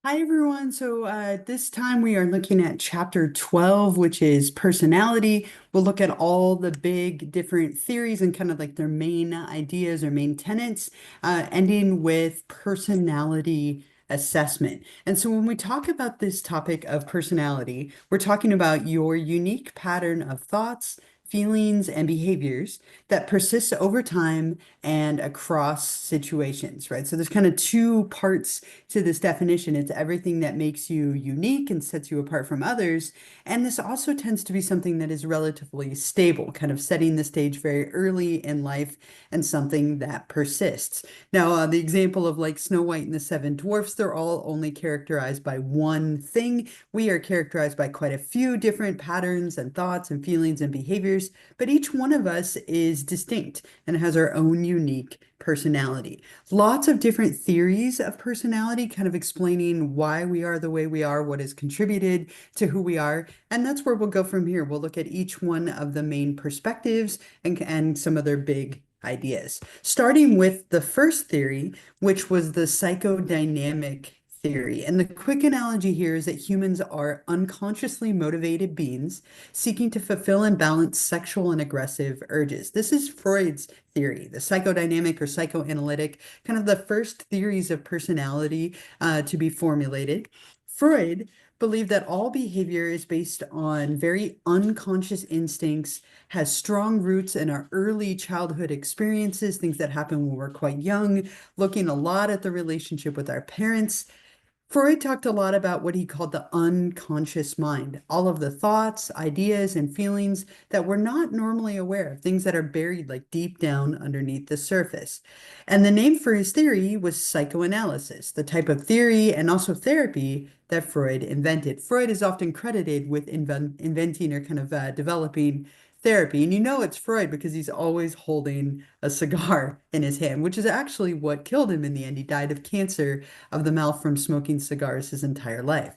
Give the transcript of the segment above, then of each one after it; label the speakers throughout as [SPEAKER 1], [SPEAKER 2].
[SPEAKER 1] Hi, everyone. This time we are looking at chapter 12, which is personality. We'll look at all the big different theories and kind of like their main ideas or main tenets, ending with personality assessment. And so when we talk about this topic of personality, we're talking about your unique pattern of thoughts, feelings, and behaviors that persists over time and across situations, right? So there's kind of two parts to this definition. It's everything that makes you unique and sets you apart from others. And this also tends to be something that is relatively stable, kind of setting the stage very early in life and something that persists. Now, the example of like Snow White and the Seven Dwarfs, they're all only characterized by one thing. We are characterized by quite a few different patterns and thoughts and feelings and behaviors, but each one of us is distinct and has our own unique personality. Lots of different theories of personality, kind of explaining why we are the way we are, what has contributed to who we are. And that's where we'll go from here. We'll look at each one of the main perspectives and some of their big ideas. Starting with the first theory, which was the psychodynamic theory. And the quick analogy here is that humans are unconsciously motivated beings seeking to fulfill and balance sexual and aggressive urges. This is Freud's theory, the psychodynamic or psychoanalytic, kind of the first theories of personality to be formulated. Freud believed that all behavior is based on very unconscious instincts, has strong roots in our early childhood experiences, things that happen when we're quite young, looking a lot at the relationship with our parents. Freud talked a lot about what he called the unconscious mind, all of the thoughts, ideas, and feelings that we're not normally aware of, things that are buried like deep down underneath the surface. And the name for his theory was psychoanalysis, the type of theory and also therapy that Freud invented. Freud is often credited with inventing or kind of developing therapy. And you know it's Freud because he's always holding a cigar in his hand, which is actually what killed him in the end. He died of cancer of the mouth from smoking cigars his entire life.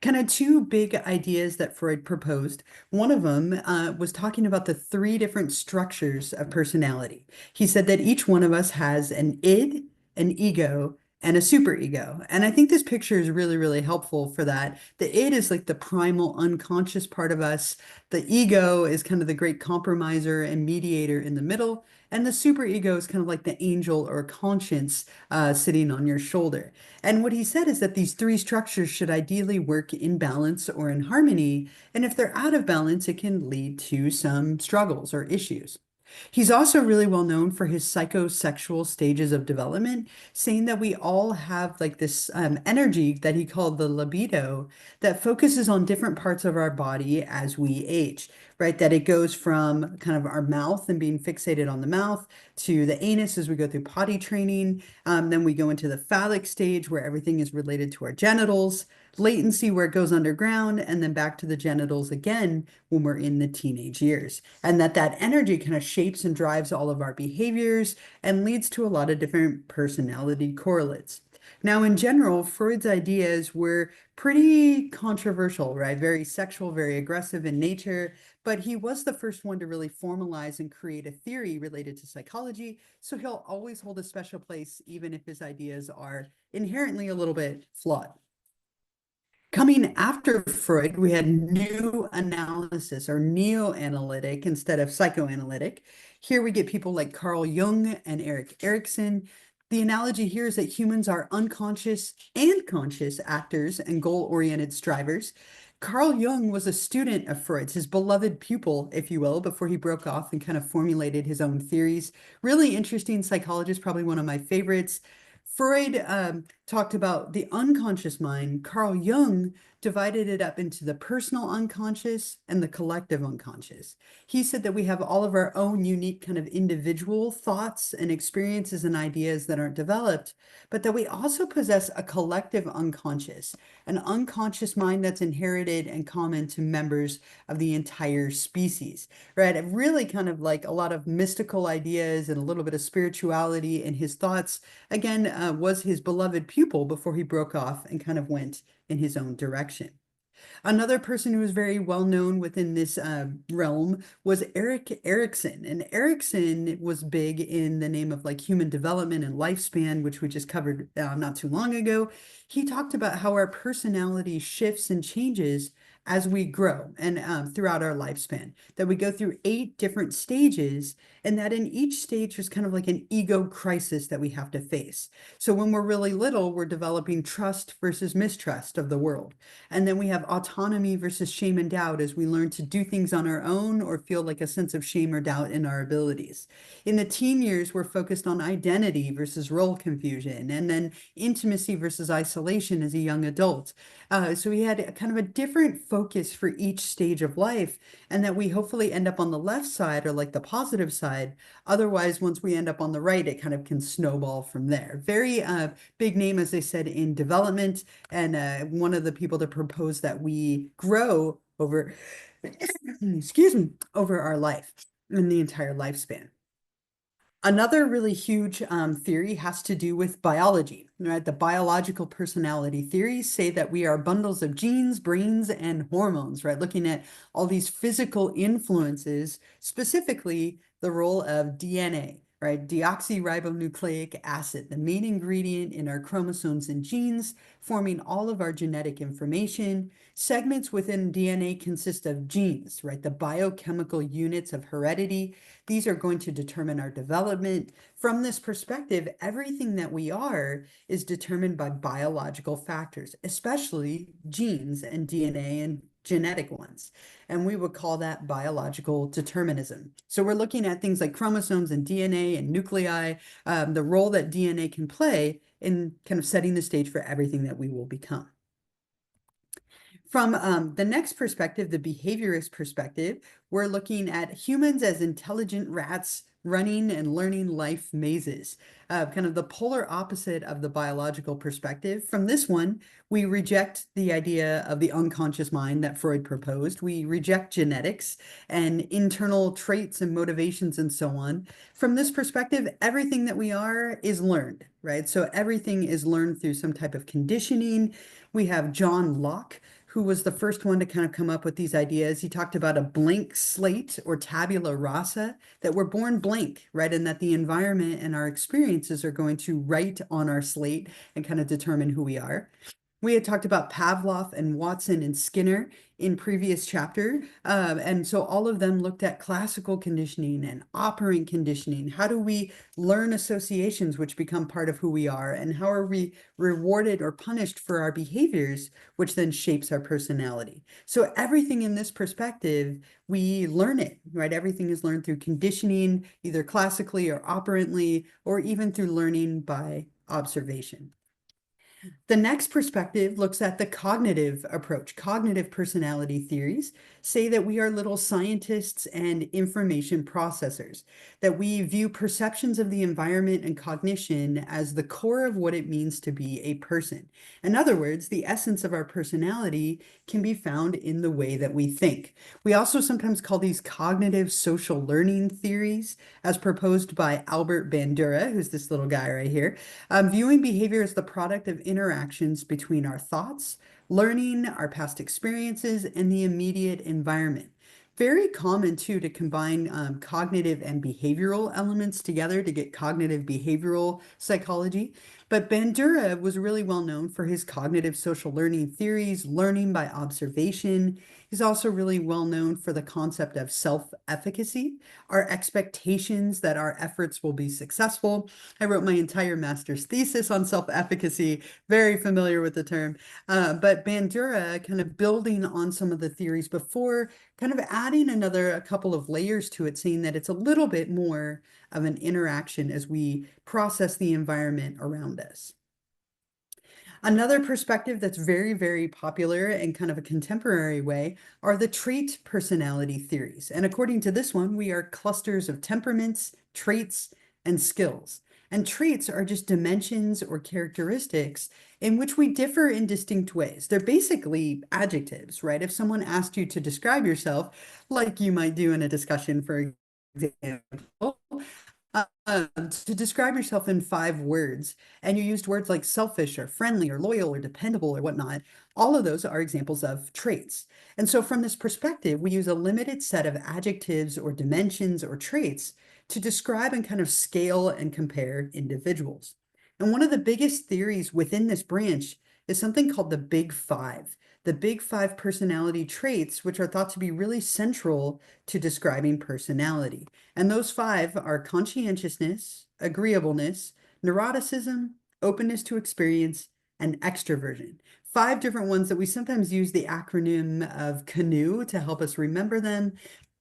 [SPEAKER 1] Kind of two big ideas that Freud proposed. One of them was talking about the three different structures of personality. He said that each one of us has an id, an ego, and a superego. And I think this picture is really, really helpful for that. The id is like the primal unconscious part of us. The ego is kind of the great compromiser and mediator in the middle. And the superego is kind of like the angel or conscience sitting on your shoulder. And what he said is that these three structures should ideally work in balance or in harmony. And if they're out of balance, it can lead to some struggles or issues. He's also really well known for his psychosexual stages of development, saying that we all have like this energy that he called the libido that focuses on different parts of our body as we age, right? That it goes from kind of our mouth and being fixated on the mouth to the anus as we go through potty training. Then we go into the phallic stage where everything is related to our genitals, latency where it goes underground, and then back to the genitals again when we're in the teenage years. And that energy kind of shapes and drives all of our behaviors and leads to a lot of different personality correlates. Now, in general, Freud's ideas were pretty controversial, right? Very sexual, very aggressive in nature, but he was the first one to really formalize and create a theory related to psychology. So he'll always hold a special place, even if his ideas are inherently a little bit flawed. Coming after Freud, we had new analysis or neo-analytic instead of psychoanalytic. Here we get people like Carl Jung and Erik Erikson. The analogy here is that humans are unconscious and conscious actors and goal-oriented strivers. Carl Jung was a student of Freud's, his beloved pupil, if you will, before he broke off and kind of formulated his own theories. Really interesting psychologist, probably one of my favorites. Freud talked about the unconscious mind. Carl Jung divided it up into the personal unconscious and the collective unconscious. He said that we have all of our own unique kind of individual thoughts and experiences and ideas that aren't developed, but that we also possess a collective unconscious, an unconscious mind that's inherited and common to members of the entire species, right? It really kind of like a lot of mystical ideas and a little bit of spirituality in his thoughts. Again, was his beloved pupil before he broke off and kind of went in his own direction. Another person who was very well known within this realm was Erik Erikson. And Erikson was big in the name of like human development and lifespan, which we just covered not too long ago. He talked about how our personality shifts and changes as we grow and throughout our lifespan, that we go through 8 different stages, and that in each stage there's kind of like an ego crisis that we have to face. So when we're really little, we're developing trust versus mistrust of the world. And then we have autonomy versus shame and doubt as we learn to do things on our own or feel like a sense of shame or doubt in our abilities. In the teen years, we're focused on identity versus role confusion, and then intimacy versus isolation as a young adult. So we had kind of a different focus for each stage of life, and that we hopefully end up on the left side or like the positive side. Otherwise, once we end up on the right, it kind of can snowball from there. Very big name, as they said, in development, and one of the people to propose that we grow over, excuse me, over our life in the entire lifespan. Another really huge theory has to do with biology, right? The biological personality theories say that we are bundles of genes, brains, and hormones, right? Looking at all these physical influences, specifically the role of DNA, right? Deoxyribonucleic acid, the main ingredient in our chromosomes and genes, forming all of our genetic information. Segments within DNA consist of genes, right? The biochemical units of heredity. These are going to determine our development. From this perspective, everything that we are is determined by biological factors, especially genes and DNA and genetic ones. And we would call that biological determinism. So we're looking at things like chromosomes and DNA and nuclei, the role that DNA can play in kind of setting the stage for everything that we will become. From the next perspective, the behaviorist perspective, we're looking at humans as intelligent rats running and learning life mazes, kind of the polar opposite of the biological perspective. From this one, we reject the idea of the unconscious mind that Freud proposed. We reject genetics and internal traits and motivations and so on. From this perspective, everything that we are is learned, right? So everything is learned through some type of conditioning. We have John Locke, who was the first one to kind of come up with these ideas. He talked about a blank slate or tabula rasa, that we're born blank, right? And that the environment and our experiences are going to write on our slate and kind of determine who we are. We had talked about Pavlov and Watson and Skinner in previous chapter. And so all of them looked at classical conditioning and operant conditioning. How do we learn associations which become part of who we are? And how are we rewarded or punished for our behaviors, which then shapes our personality? So everything in this perspective, we learn it, right? Everything is learned through conditioning, either classically or operantly, or even through learning by observation. The next perspective looks at the cognitive approach. Cognitive personality theories say that we are little scientists and information processors, that we view perceptions of the environment and cognition as the core of what it means to be a person. In other words, the essence of our personality can be found in the way that we think. We also sometimes call these cognitive social learning theories, as proposed by Albert Bandura, who's this little guy right here. Viewing behavior as the product of interactions between our thoughts, learning, our past experiences, and the immediate environment. Very common too to combine cognitive and behavioral elements together to get cognitive behavioral psychology. But Bandura was really well known for his cognitive social learning theories, learning by observation. He's also really well known for the concept of self-efficacy, our expectations that our efforts will be successful. I wrote my entire master's thesis on self-efficacy, very familiar with the term. But Bandura kind of building on some of the theories before, kind of adding a couple of layers to it, saying that it's a little bit more of an interaction as we process the environment around us. Another perspective that's very, very popular in kind of a contemporary way are the trait personality theories. And according to this one, we are clusters of temperaments, traits, and skills. And traits are just dimensions or characteristics in which we differ in distinct ways. They're basically adjectives, right? If someone asked you to describe yourself, like you might do in a discussion, for example, To describe yourself in 5 words, and you used words like selfish or friendly or loyal or dependable or whatnot. All of those are examples of traits. And so, from this perspective, we use a limited set of adjectives or dimensions or traits to describe and kind of scale and compare individuals. And one of the biggest theories within this branch is something called the Big Five personality traits, which are thought to be really central to describing personality. And those 5 are conscientiousness, agreeableness, neuroticism, openness to experience, and extroversion. 5 different ones that we sometimes use the acronym of CANOE to help us remember them.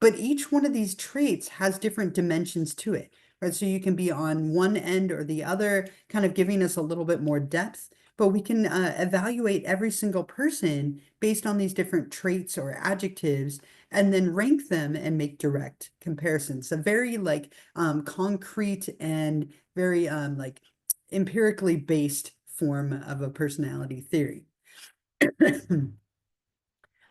[SPEAKER 1] But each one of these traits has different dimensions to it, right? So you can be on one end or the other, kind of giving us a little bit more depth. But we can evaluate every single person based on these different traits or adjectives and then rank them and make direct comparisons. A very like concrete and very like empirically based form of a personality theory.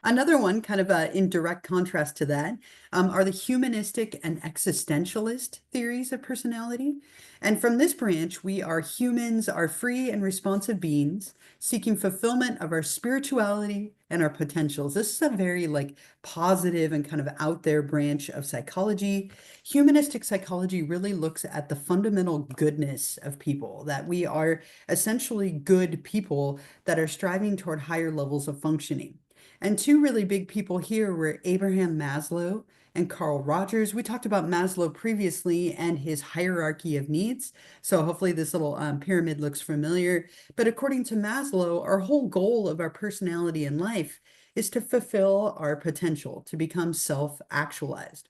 [SPEAKER 1] Another one, kind of in direct contrast to that, are the humanistic and existentialist theories of personality. And from this branch, we are humans, are free and responsive beings seeking fulfillment of our spirituality and our potentials. This is a very like positive and kind of out there branch of psychology. Humanistic psychology really looks at the fundamental goodness of people, that we are essentially good people that are striving toward higher levels of functioning. And 2 really big people here were Abraham Maslow and Carl Rogers. We talked about Maslow previously and his hierarchy of needs. So hopefully this little pyramid looks familiar. But according to Maslow, our whole goal of our personality in life is to fulfill our potential, to become self-actualized.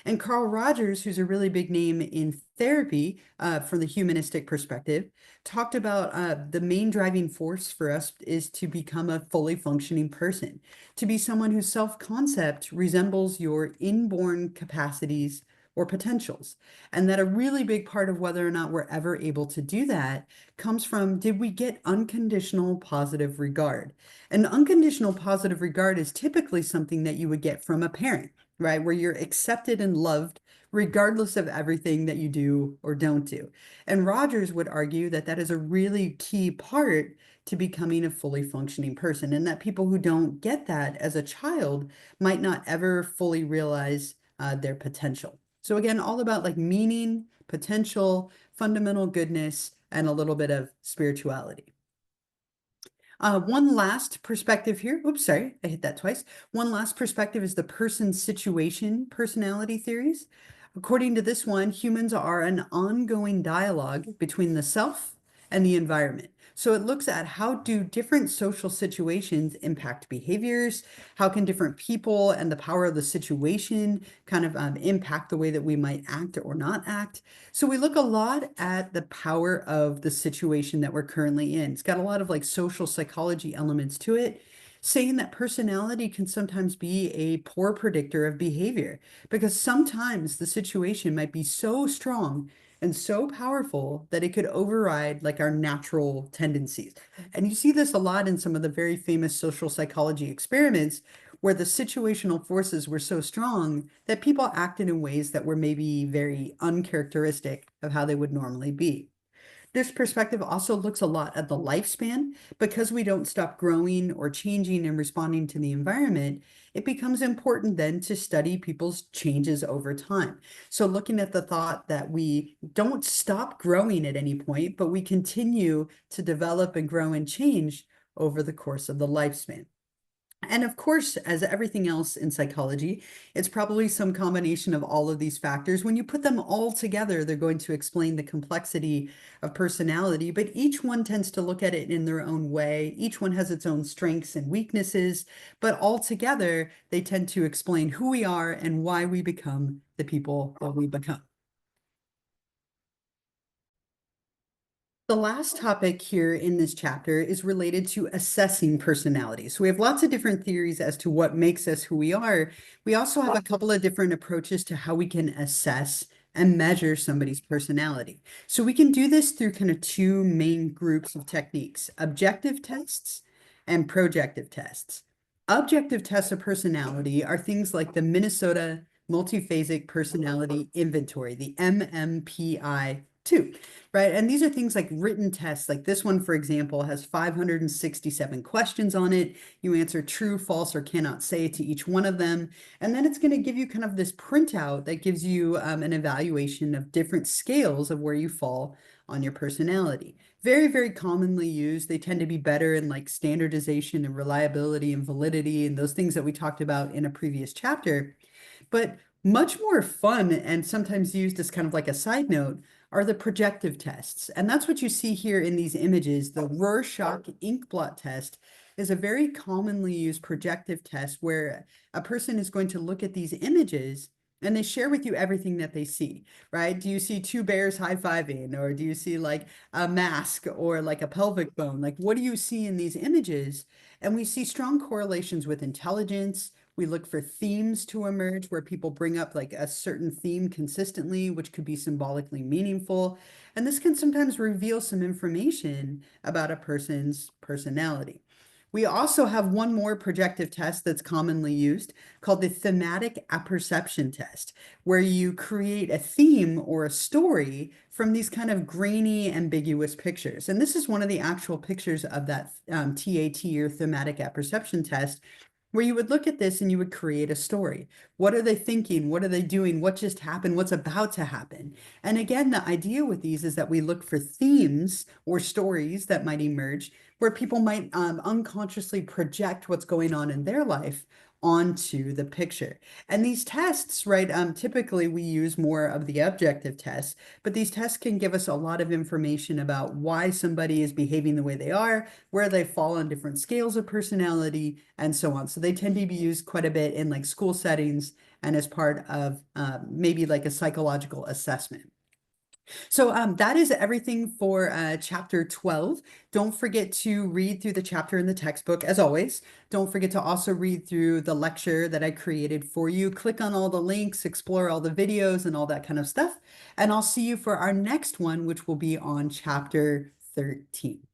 [SPEAKER 1] And Carl Rogers, who's a really big name in therapy from the humanistic perspective, talked about the main driving force for us is to become a fully functioning person, to be someone whose self-concept resembles your inborn capacities or potentials. And that a really big part of whether or not we're ever able to do that comes from, did we get unconditional positive regard? And unconditional positive regard is typically something that you would get from a parent, right? Where you're accepted and loved regardless of everything that you do or don't do. And Rogers would argue that that is a really key part to becoming a fully functioning person, and that people who don't get that as a child might not ever fully realize their potential. So again, all about like meaning, potential, fundamental goodness, and a little bit of spirituality. One last perspective here. Oops, sorry, I hit that twice. One last perspective is the person situation personality theories. According to this one, humans are an ongoing dialogue between the self and the environment. So it looks at how do different social situations impact behaviors? How can different people and the power of the situation kind of impact the way that we might act or not act? So we look a lot at the power of the situation that we're currently in. It's got a lot of like social psychology elements to it, saying that personality can sometimes be a poor predictor of behavior because sometimes the situation might be so strong and so powerful that it could override like our natural tendencies. And you see this a lot in some of the very famous social psychology experiments where the situational forces were so strong that people acted in ways that were maybe very uncharacteristic of how they would normally be. This perspective also looks a lot at the lifespan. Because we don't stop growing or changing and responding to the environment, it becomes important then to study people's changes over time. So looking at the thought that we don't stop growing at any point, but we continue to develop and grow and change over the course of the lifespan. And of course, as everything else in psychology, it's probably some combination of all of these factors. When you put them all together, they're going to explain the complexity of personality, but each one tends to look at it in their own way. Each one has its own strengths and weaknesses, but all together, they tend to explain who we are and why we become the people that we become. The last topic here in this chapter is related to assessing personality. So we have lots of different theories as to what makes us who we are. We also have a couple of different approaches to how we can assess and measure somebody's personality. So we can do this through kind of 2 main groups of techniques: objective tests and projective tests. Objective tests of personality are things like the Minnesota multiphasic personality inventory, the MMPI-2, right? And these are things like written tests. Like this one, for example, has 567 questions on it. You answer true, false, or cannot say to each one of them. And then it's going to give you kind of this printout that gives you an evaluation of different scales of where you fall on your personality. Very, very commonly used. They tend to be better in like standardization and reliability and validity and those things that we talked about in a previous chapter. But much more fun and sometimes used as kind of like a side note are the projective tests. And that's what you see here in these images. The Rorschach ink blot test is a very commonly used projective test where a person is going to look at these images and they share with you everything that they see, right? Do you see two bears high-fiving, or do you see like a mask or like a pelvic bone? Like, what do you see in these images? And we see strong correlations with intelligence. We look for themes to emerge where people bring up like a certain theme consistently, which could be symbolically meaningful. And this can sometimes reveal some information about a person's personality. We also have one more projective test that's commonly used called the thematic apperception test, where you create a theme or a story from these kind of grainy, ambiguous pictures. And this is one of the actual pictures of that TAT or thematic apperception test, where you would look at this and you would create a story. What are they thinking? What are they doing? What just happened? What's about to happen? And again, the idea with these is that we look for themes or stories that might emerge where people might unconsciously project what's going on in their life onto the picture. And these tests, right, typically we use more of the objective tests, but these tests can give us a lot of information about why somebody is behaving the way they are, where they fall on different scales of personality, and so on. So they tend to be used quite a bit in like school settings and as part of maybe like a psychological assessment. So that is everything for chapter 12. Don't forget to read through the chapter in the textbook as always. Don't forget to also read through the lecture that I created for you. Click on all the links, explore all the videos and all that kind of stuff. And I'll see you for our next one, which will be on chapter 13.